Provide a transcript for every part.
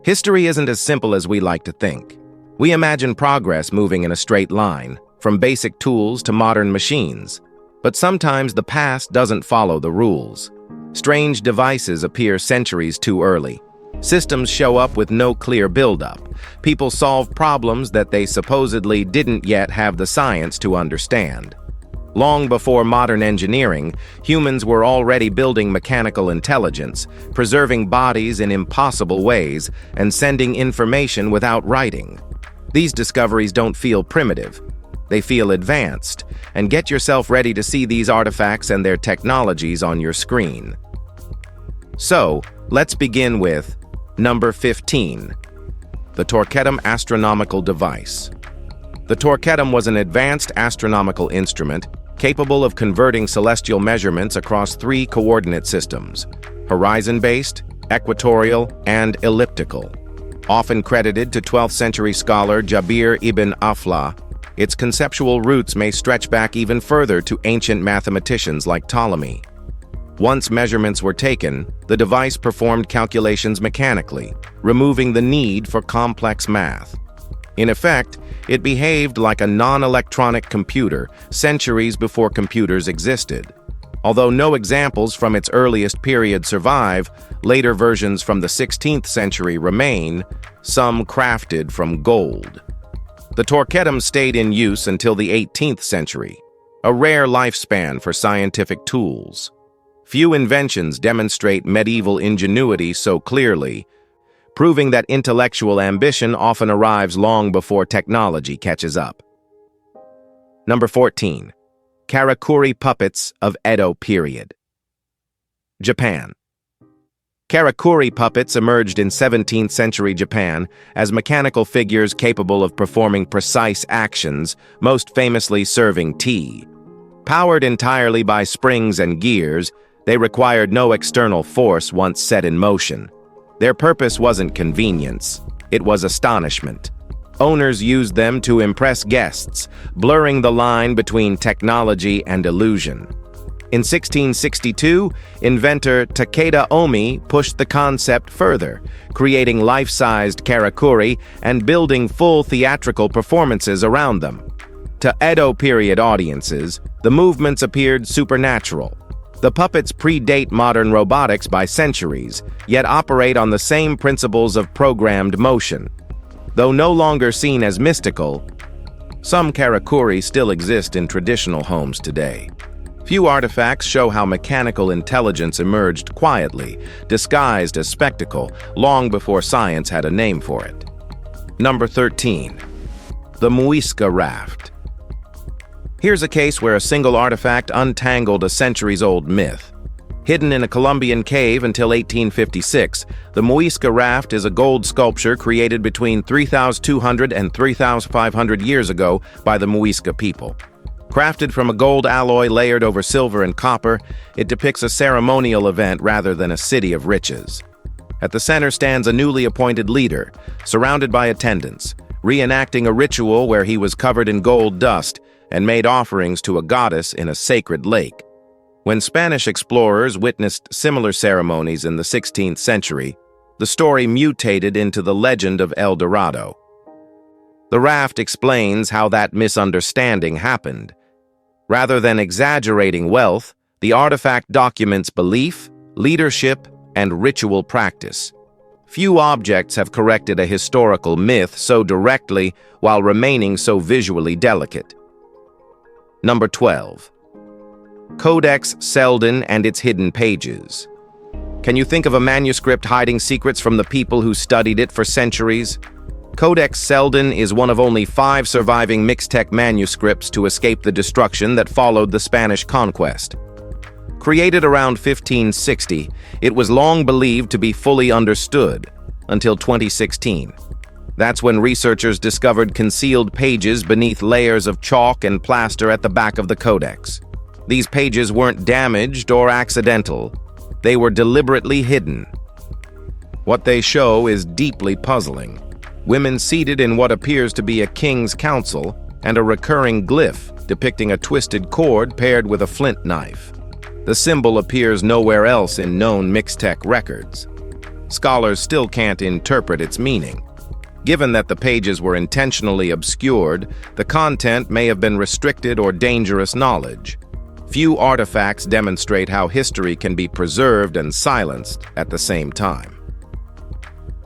History isn't as simple as we like to think. We imagine progress moving in a straight line, from basic tools to modern machines. But sometimes the past doesn't follow the rules. Strange devices appear centuries too early. Systems show up with no clear buildup. People solve problems that they supposedly didn't yet have the science to understand. Long before modern engineering, humans were already building mechanical intelligence, preserving bodies in impossible ways, and sending information without writing. These discoveries don't feel primitive. They feel advanced, and get yourself ready to see these artifacts and their technologies on your screen. So, let's begin with number 15, the Torquetum astronomical device. The Torquetum was an advanced astronomical instrument capable of converting celestial measurements across three coordinate systems: horizon-based, equatorial, and elliptical. Often credited to 12th century scholar Jabir ibn Aflah, its conceptual roots may stretch back even further to ancient mathematicians like Ptolemy. Once measurements were taken, the device performed calculations mechanically, removing the need for complex math. In effect, it behaved like a non-electronic computer centuries before computers existed. Although no examples from its earliest period survive, later versions from the 16th century remain, some crafted from gold. The Torquetum stayed in use until the 18th century, a rare lifespan for scientific tools. Few inventions demonstrate medieval ingenuity so clearly, proving that intellectual ambition often arrives long before technology catches up. Number 14. Karakuri puppets of Edo period. Japan. Karakuri puppets emerged in 17th century Japan as mechanical figures capable of performing precise actions, most famously serving tea. Powered entirely by springs and gears, they required no external force once set in motion. Their purpose wasn't convenience, it was astonishment. Owners used them to impress guests, blurring the line between technology and illusion. In 1662, inventor Takeda Omi pushed the concept further, creating life-sized karakuri and building full theatrical performances around them. To Edo period audiences, the movements appeared supernatural. The puppets predate modern robotics by centuries, yet operate on the same principles of programmed motion. Though no longer seen as mystical, some karakuri still exist in traditional homes today. Few artifacts show how mechanical intelligence emerged quietly, disguised as spectacle, long before science had a name for it. Number 13. The Muisca raft. Here's a case where a single artifact untangled a centuries-old myth. Hidden in a Colombian cave until 1856, the Muisca raft is a gold sculpture created between 3,200 and 3,500 years ago by the Muisca people. Crafted from a gold alloy layered over silver and copper, it depicts a ceremonial event rather than a city of riches. At the center stands a newly appointed leader, surrounded by attendants, reenacting a ritual where he was covered in gold dust and made offerings to a goddess in a sacred lake. When Spanish explorers witnessed similar ceremonies in the 16th century, the story mutated into the legend of El Dorado. The raft explains how that misunderstanding happened. Rather than exaggerating wealth, the artifact documents belief, leadership, and ritual practice. Few objects have corrected a historical myth so directly while remaining so visually delicate. Number 12. Codex Selden and its hidden pages. Can you think of a manuscript hiding secrets from the people who studied it for centuries? Codex Selden is one of only 5 surviving Mixtec manuscripts to escape the destruction that followed the Spanish conquest. Created around 1560, it was long believed to be fully understood, until 2016. That's when researchers discovered concealed pages beneath layers of chalk and plaster at the back of the codex. These pages weren't damaged or accidental. They were deliberately hidden. What they show is deeply puzzling. Women seated in what appears to be a king's council, and a recurring glyph depicting a twisted cord paired with a flint knife. The symbol appears nowhere else in known Mixtec records. scholars still can't interpret its meaning. Given that the pages were intentionally obscured, the content may have been restricted or dangerous knowledge. Few artifacts demonstrate how history can be preserved and silenced at the same time.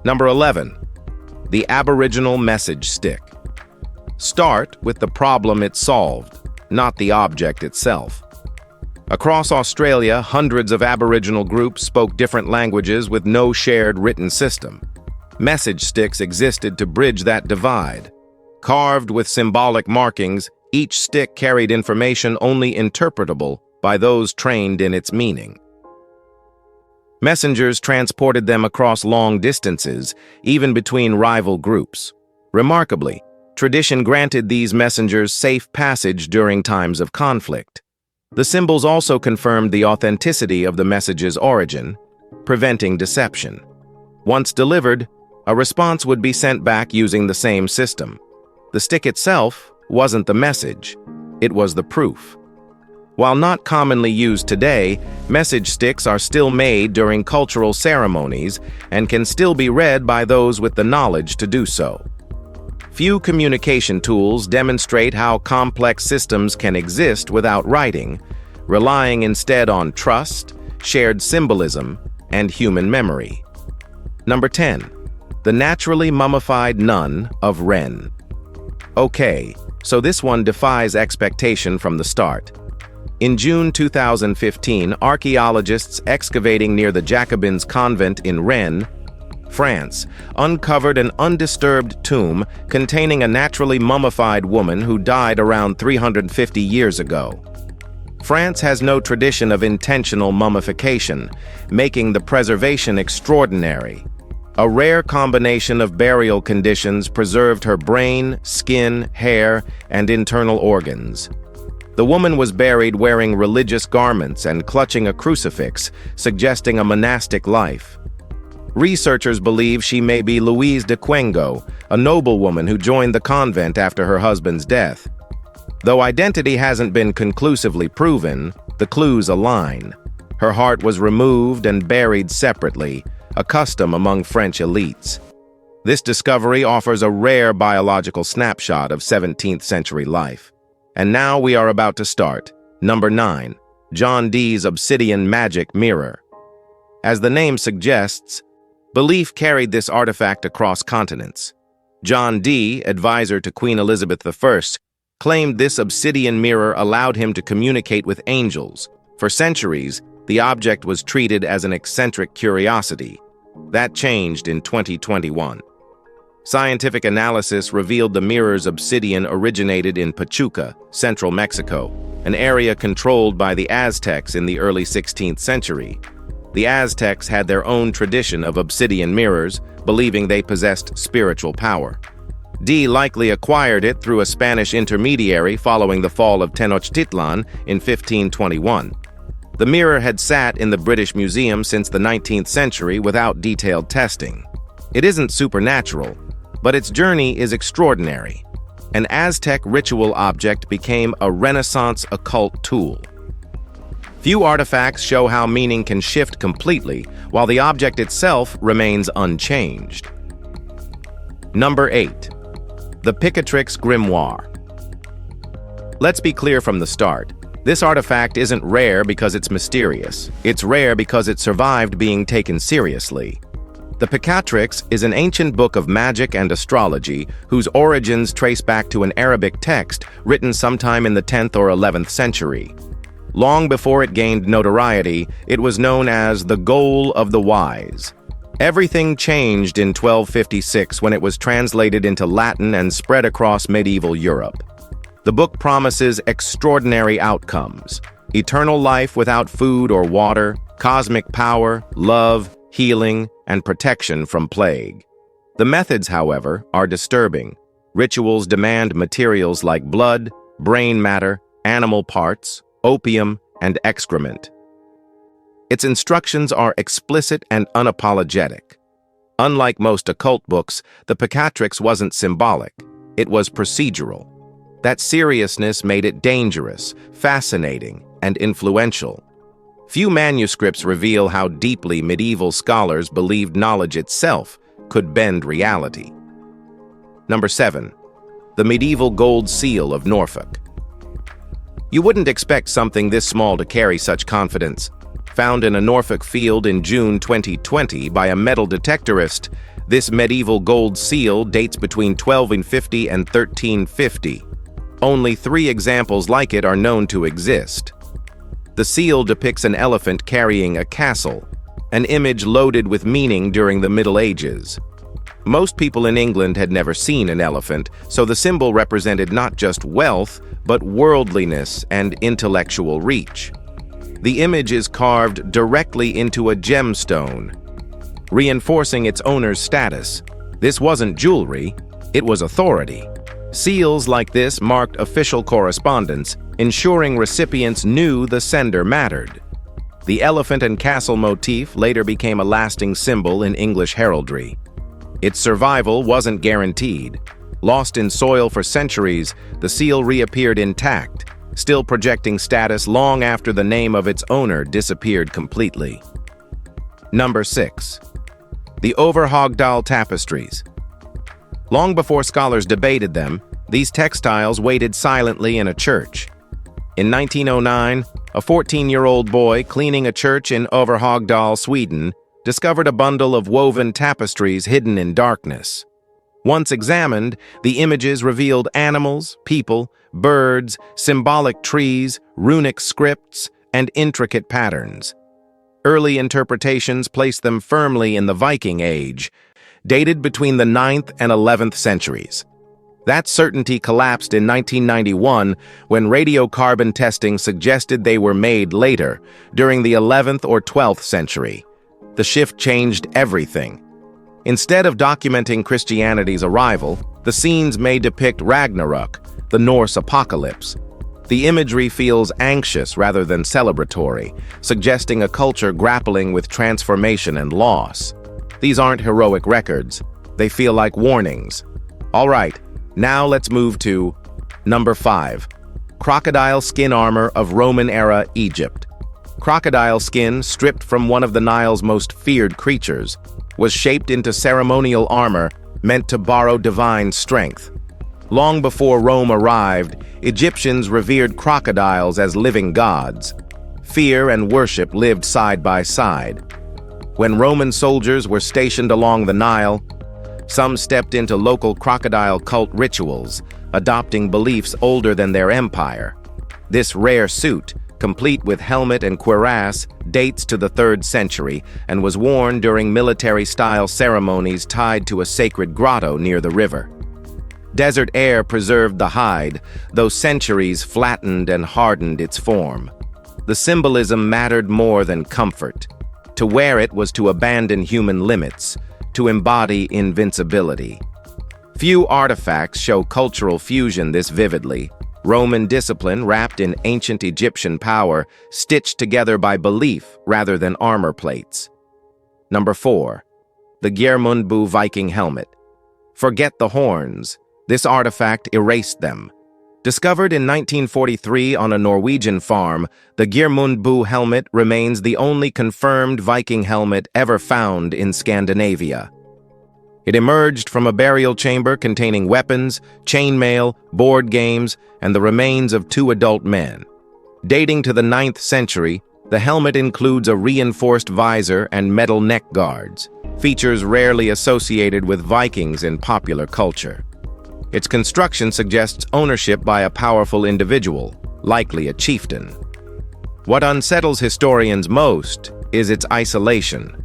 Number 11. The Aboriginal Message Stick. Start with the problem it solved, not the object itself. Across Australia, hundreds of Aboriginal groups spoke different languages with no shared written system. Message sticks existed to bridge that divide. Carved with symbolic markings, each stick carried information only interpretable by those trained in its meaning. Messengers transported them across long distances, even between rival groups. Remarkably, tradition granted these messengers safe passage during times of conflict. The symbols also confirmed the authenticity of the message's origin, preventing deception. Once delivered, a response would be sent back using the same system. The stick itself wasn't the message, it was the proof. While not commonly used today, message sticks are still made during cultural ceremonies and can still be read by those with the knowledge to do so. Few communication tools demonstrate how complex systems can exist without writing, relying instead on trust, shared symbolism, and human memory. Number 10. The Naturally Mummified Nun of Rennes. Okay, so this one defies expectation from the start. In June 2015, archaeologists excavating near the Jacobins convent in Rennes, France, uncovered an undisturbed tomb containing a naturally mummified woman who died around 350 years ago. France has no tradition of intentional mummification, making the preservation extraordinary. A rare combination of burial conditions preserved her brain, skin, hair, and internal organs. The woman was buried wearing religious garments and clutching a crucifix, suggesting a monastic life. Researchers believe she may be Louise de Quengo, a noblewoman who joined the convent after her husband's death. Though identity hasn't been conclusively proven, the clues align. Her heart was removed and buried separately, a custom among French elites. This discovery offers a rare biological snapshot of 17th century life. And now we are about to start. Number 9. John Dee's Obsidian Magic Mirror. As the name suggests, belief carried this artifact across continents. John Dee, advisor to Queen Elizabeth I, claimed this obsidian mirror allowed him to communicate with angels. For centuries, the object was treated as an eccentric curiosity. That changed in 2021. Scientific analysis revealed the mirror's obsidian originated in Pachuca, central Mexico, an area controlled by the Aztecs in the early 16th century. The Aztecs had their own tradition of obsidian mirrors, believing they possessed spiritual power. Dee likely acquired it through a Spanish intermediary following the fall of Tenochtitlan in 1521. The mirror had sat in the British Museum since the 19th century without detailed testing. It isn't supernatural, but its journey is extraordinary. An Aztec ritual object became a Renaissance occult tool. Few artifacts show how meaning can shift completely, while the object itself remains unchanged. Number 8. The Picatrix Grimoire. Let's be clear from the start. This artifact isn't rare because it's mysterious. It's rare because it survived being taken seriously. The Picatrix is an ancient book of magic and astrology whose origins trace back to an Arabic text written sometime in the 10th or 11th century. Long before it gained notoriety, it was known as the Goal of the Wise. Everything changed in 1256 when it was translated into Latin and spread across medieval Europe. The book promises extraordinary outcomes: eternal life without food or water, cosmic power, love, healing, and protection from plague. The methods, however, are disturbing. Rituals demand materials like blood, brain matter, animal parts, opium, and excrement. Its instructions are explicit and unapologetic. Unlike most occult books, the Picatrix wasn't symbolic. It was procedural. That seriousness made it dangerous, fascinating, and influential. Few manuscripts reveal how deeply medieval scholars believed knowledge itself could bend reality. Number 7. The medieval gold seal of Norfolk. You wouldn't expect something this small to carry such confidence. Found in a Norfolk field in June 2020 by a metal detectorist, this medieval gold seal dates between 1250 and 1350. Only 3 examples like it are known to exist. The seal depicts an elephant carrying a castle, an image loaded with meaning during the Middle Ages. Most people in England had never seen an elephant, so the symbol represented not just wealth, but worldliness and intellectual reach. The image is carved directly into a gemstone, reinforcing its owner's status. This wasn't jewelry, it was authority. Seals like this marked official correspondence, ensuring recipients knew the sender mattered. The elephant and castle motif later became a lasting symbol in English heraldry. Its survival wasn't guaranteed. Lost in soil for centuries, the seal reappeared intact, still projecting status long after the name of its owner disappeared completely. Number 6. The Overhogdal tapestries. Long before scholars debated them, these textiles waited silently in a church. In 1909, a 14-year-old boy cleaning a church in Overhogdal, Sweden, discovered a bundle of woven tapestries hidden in darkness. Once examined, the images revealed animals, people, birds, symbolic trees, runic scripts, and intricate patterns. Early interpretations placed them firmly in the Viking Age, dated between the 9th and 11th centuries. That certainty collapsed in 1991 when radiocarbon testing suggested they were made later, during the 11th or 12th century. The shift changed everything. Instead of documenting Christianity's arrival, the scenes may depict Ragnarok, the Norse apocalypse. The imagery feels anxious rather than celebratory, suggesting a culture grappling with transformation and loss. These aren't heroic records. They feel like warnings. All right, now let's move to number 5. Crocodile skin armor of Roman-era Egypt. Crocodile skin, stripped from one of the Nile's most feared creatures, was shaped into ceremonial armor meant to borrow divine strength. Long before Rome arrived, Egyptians revered crocodiles as living gods. Fear and worship lived side by side. When Roman soldiers were stationed along the Nile, some stepped into local crocodile cult rituals, adopting beliefs older than their empire. This rare suit, complete with helmet and cuirass, dates to the 3rd century and was worn during military-style ceremonies tied to a sacred grotto near the river. Desert air preserved the hide, though centuries flattened and hardened its form. The symbolism mattered more than comfort. To wear it was to abandon human limits, to embody invincibility. Few artifacts show cultural fusion this vividly. Roman discipline wrapped in ancient Egyptian power, stitched together by belief rather than armor plates. Number 4. The Geirmundbu Viking helmet. Forget the horns. This artifact erased them. Discovered in 1943 on a Norwegian farm, the Geirmundbu helmet remains the only confirmed Viking helmet ever found in Scandinavia. It emerged from a burial chamber containing weapons, chainmail, board games, and the remains of 2 adult men. Dating to the 9th century, the helmet includes a reinforced visor and metal neck guards, features rarely associated with Vikings in popular culture. Its construction suggests ownership by a powerful individual, likely a chieftain. What unsettles historians most is its isolation.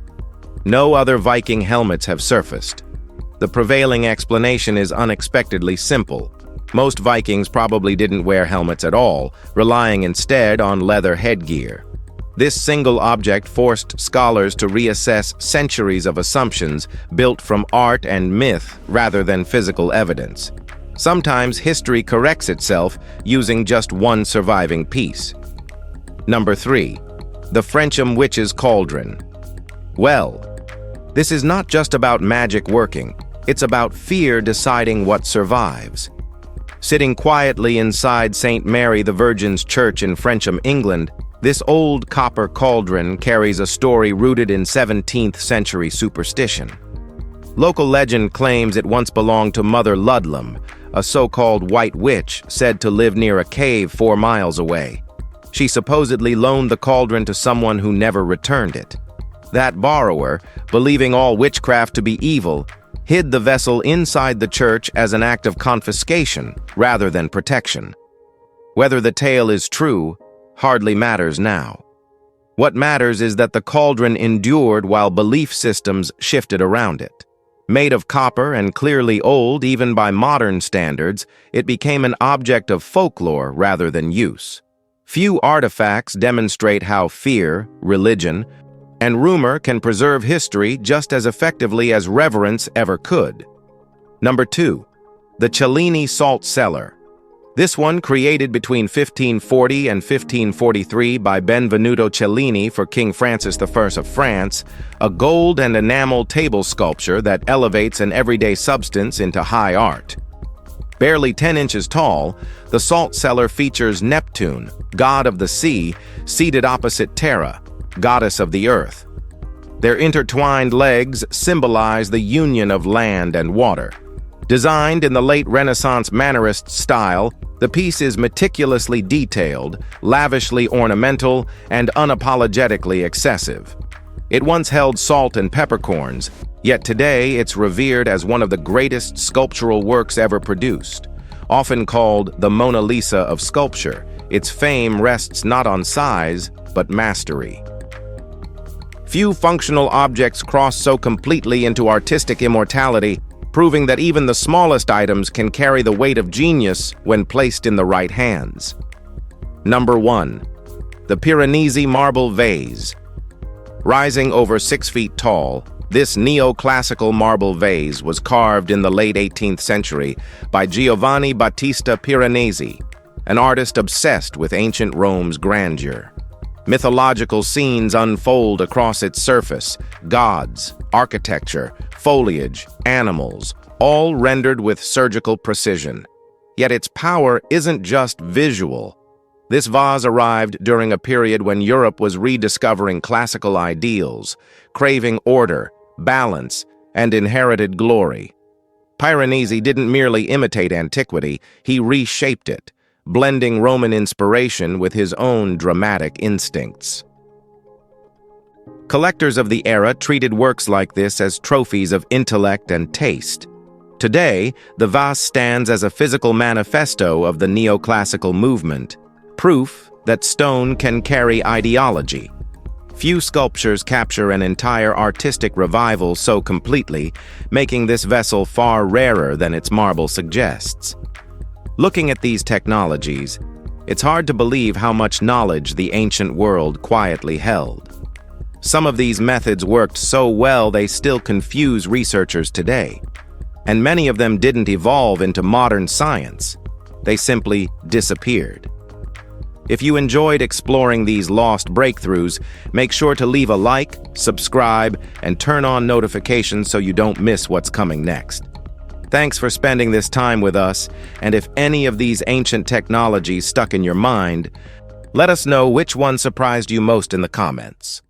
No other Viking helmets have surfaced. The prevailing explanation is unexpectedly simple. Most Vikings probably didn't wear helmets at all, relying instead on leather headgear. This single object forced scholars to reassess centuries of assumptions built from art and myth rather than physical evidence. Sometimes history corrects itself using just one surviving piece. Number 3. The Frensham Witch's Cauldron. Well, this is not just about magic working, it's about fear deciding what survives. Sitting quietly inside St. Mary the Virgin's Church in Frensham, England, This old copper cauldron carries a story rooted in 17th century superstition. Local legend claims it once belonged to Mother Ludlum, a so-called white witch said to live near a cave 4 miles away. She supposedly loaned the cauldron to someone who never returned it. That borrower, believing all witchcraft to be evil, hid the vessel inside the church as an act of confiscation rather than protection. Whether the tale is true hardly matters now. What matters is that the cauldron endured while belief systems shifted around it. Made of copper and clearly old even by modern standards, it became an object of folklore rather than use. Few artifacts demonstrate how fear, religion, and rumor can preserve history just as effectively as reverence ever could. Number 2. The Cellini Salt Cellar. This one, created between 1540 and 1543 by Benvenuto Cellini for King Francis I of France, a gold and enamel table sculpture that elevates an everyday substance into high art. Barely 10 inches tall, the salt cellar features Neptune, god of the sea, seated opposite Terra, goddess of the earth. Their intertwined legs symbolize the union of land and water. Designed in the late Renaissance Mannerist style, the piece is meticulously detailed, lavishly ornamental, and unapologetically excessive. It once held salt and peppercorns, yet today it's revered as one of the greatest sculptural works ever produced. Often called the Mona Lisa of sculpture, its fame rests not on size, but mastery. Few functional objects cross so completely into artistic immortality, proving that even the smallest items can carry the weight of genius when placed in the right hands. Number 1. The Piranesi Marble Vase. Rising over 6 feet tall, this neoclassical marble vase was carved in the late 18th century by Giovanni Battista Piranesi, an artist obsessed with ancient Rome's grandeur. Mythological scenes unfold across its surface: gods, architecture, foliage, animals, all rendered with surgical precision. Yet its power isn't just visual. This vase arrived during a period when Europe was rediscovering classical ideals, craving order, balance, and inherited glory. Piranesi didn't merely imitate antiquity, he reshaped it, blending Roman inspiration with his own dramatic instincts. Collectors of the era treated works like this as trophies of intellect and taste. Today, the vase stands as a physical manifesto of the neoclassical movement, proof that stone can carry ideology. Few sculptures capture an entire artistic revival so completely, making this vessel far rarer than its marble suggests. Looking at these technologies, it's hard to believe how much knowledge the ancient world quietly held. Some of these methods worked so well they still confuse researchers today. And many of them didn't evolve into modern science. They simply disappeared. If you enjoyed exploring these lost breakthroughs, make sure to leave a like, subscribe, and turn on notifications so you don't miss what's coming next. Thanks for spending this time with us, and if any of these ancient technologies stuck in your mind, let us know which one surprised you most in the comments.